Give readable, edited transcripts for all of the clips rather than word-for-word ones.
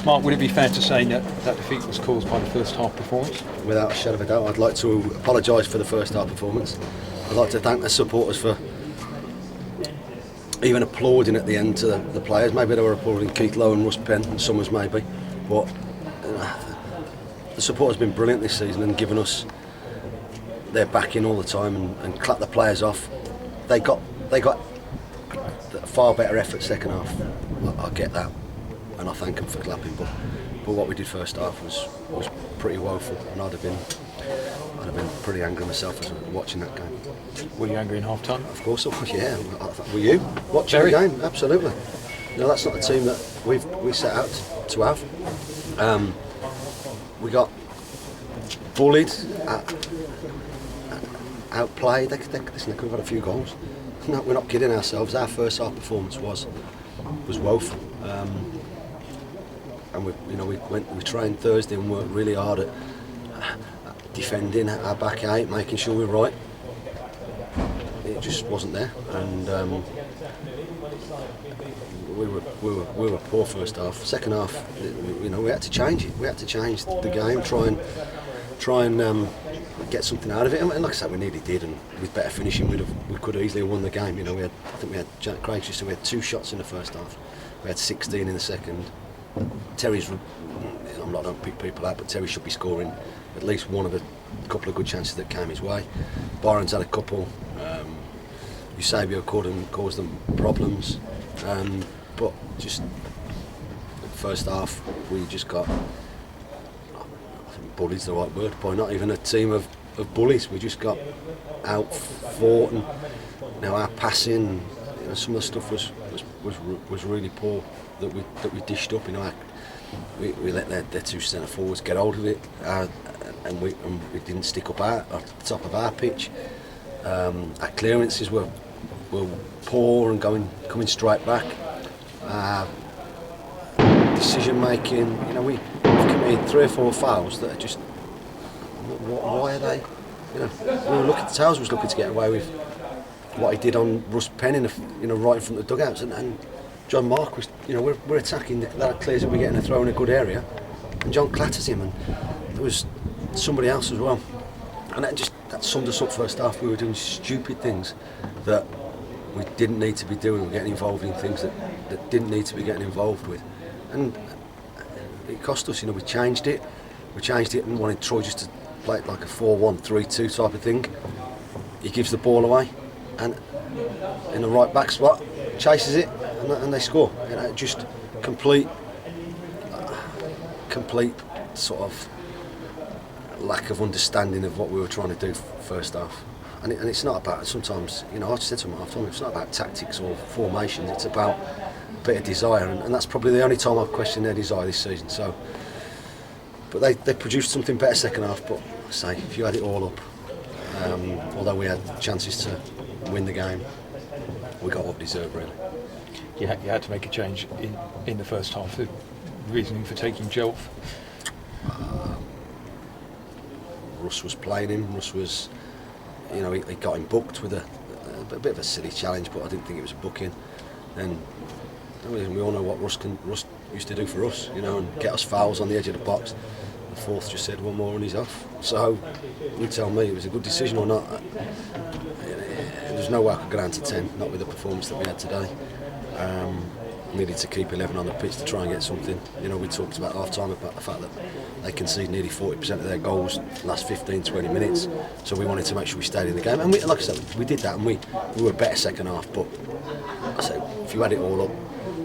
Mark, would it be fair to say that that defeat was caused by the first half performance? Without a shadow of a doubt, I'd like to apologise for the first half performance. I'd like to thank the supporters for even applauding at the end to the players. Maybe they were applauding Keith Lowe and Russ Penn and Summers maybe, but the supporters have been brilliant this season and given us their backing all the time and clapped the players off. They got a far better effort second half. I get that, and I thank them for clapping. But what we did first half was pretty woeful, and I'd have been pretty angry myself as watching that game. Were you angry in half time? Of course I was. Yeah. Were you watching the game? Absolutely. No, that's not the team that we set out to have. We got bullied, outplayed. They could have had a few goals. No, we're not kidding ourselves. Our first half performance was woeful, and we trained Thursday and worked really hard at defending our back eight, making sure we're right. It just wasn't there, and we were poor first half. Second half, we had to change it. We had to change the game, try and get something out of it. And like I said, we nearly did. And with better finishing, we could easily have won the game. I think we had Jack Craig just said we had 2 shots in the first half. We had 16 in the second. Terry's, I'm not going to pick people out, but Terry should be scoring at least one of a couple of good chances that came his way. Byron's had a couple. Eusebio caused them problems. But just first half, we just got, I think bullied's the right word, probably not even a team of bullies. We just got out-fought, and our passing, some of the stuff was really poor that we dished up. We let their 2 centre forwards get hold of it, and we didn't stick up at the top of our pitch. Our clearances were poor and coming straight back. Decision making, we've committed 3 or 4 fouls that are just, why are they? Towers was looking to get away with what he did on Russ Penn right in front of the dugouts, and John Mark was, we're attacking that clears that we're getting a throw in a good area, and John clatters him, and there was somebody else as well, and that summed us up first half. We were doing stupid things that we didn't need to be doing. We're getting involved in things that didn't need to be getting involved with, and it cost us. We changed it and wanted Troy just to play it like a 4-1-3-2 type of thing. He gives the ball away, and in the right back spot chases it, and they score. Just complete sort of lack of understanding of what we were trying to do first half. And it's not about, sometimes, I just said to him half time, it's not about tactics or formations, it's about a bit of desire, and that's probably the only time I've questioned their desire this season. So, but they produced something better second half. But I say, if you add it all up, although we had chances to win the game, we got what we deserved, really. You had to make a change in the first half. The reasoning for taking Joe off? Russ was playing him. Russ was, he got him booked with a bit of a silly challenge, but I didn't think it was a booking. And we all know what Russ used to do for us, and get us fouls on the edge of the box. The fourth just said one more and he's off. So you tell me, it was a good decision or not. There's no way I could go down to 10, not with the performance that we had today. Needed to keep 11 on the pitch to try and get something. We talked about half time about the fact that they conceded nearly 40% of their goals last 15-20 minutes, so we wanted to make sure we stayed in the game, and like I said, we did that, and we were better second half. But I say, if you add it all up,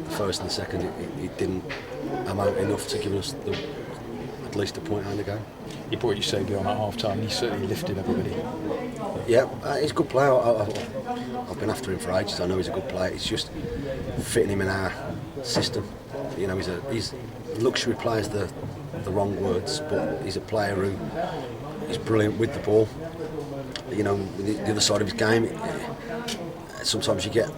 the first and the second, it didn't amount enough to give us at least a point out of the game. You brought Eusebio on at half time. He certainly lifted everybody. Yeah, he's a good player. I've been after him for ages. I know he's a good player. It's just fitting him in our system. He's luxury player's the wrong words, but he's a player who is brilliant with the ball. The other side of his game, sometimes you get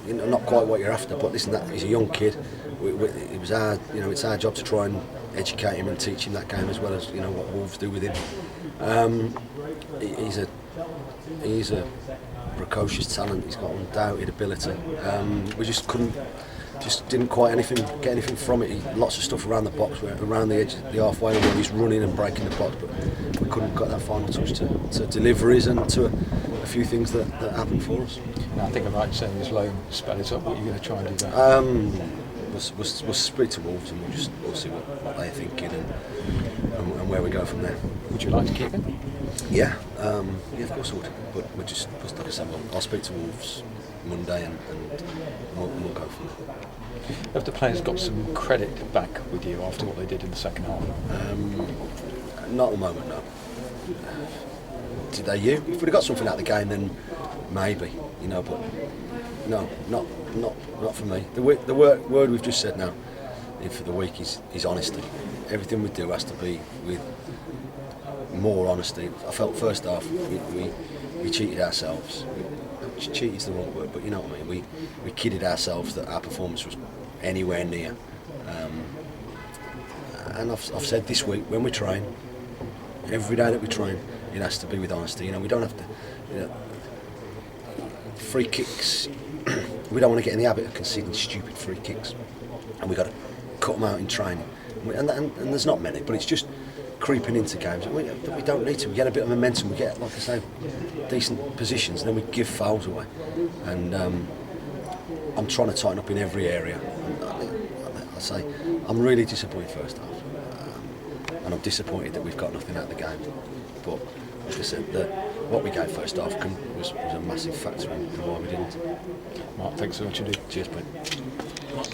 not quite what you're after. But listen, he's a young kid. It was it's our job to try and educate him and teach him that game as well as what Wolves do with him. He's a precocious talent. He's got undoubted ability. We just couldn't just didn't quite get anything from it. Lots of stuff around the box, around the edge, the halfway, where he's running and breaking the box, but we couldn't get that final touch to deliveries and to a few things that happened for us. Now, I think I'm right in saying this loan spell it up. What are you going to try and do there? We'll speak to Wolves and we'll see what they're thinking and where we go from there. Would you like to keep him? Yeah, of course I would. But we're just like I said, I'll speak to Wolves Monday and we'll go from there. Have the players got some credit back with you after what they did in the second half? Not at the moment, no. Did they you? If we'd have got something out of the game, then maybe, but no, not for me. The word we've just said now for the week is honesty. Everything we do has to be with more honesty. I felt first half we cheated ourselves. Cheat is the wrong word, but you know what I mean. We kidded ourselves that our performance was anywhere near. And I've said this week, when we train, every day that we train, it has to be with honesty. We don't have to. Free kicks. We don't want to get in the habit of conceding stupid free kicks, and we've got to cut them out in training. And there's not many, but it's just creeping into games. We don't need to. We get a bit of momentum. We get, like I say, decent positions, and then we give fouls away. And I'm trying to tighten up in every area. I say I'm really disappointed first half, and I'm disappointed that we've got nothing out of the game. But like I said, what we gave first half was a massive factor in why we didn't. Mark, thanks so much indeed. Cheers, mate. Mark,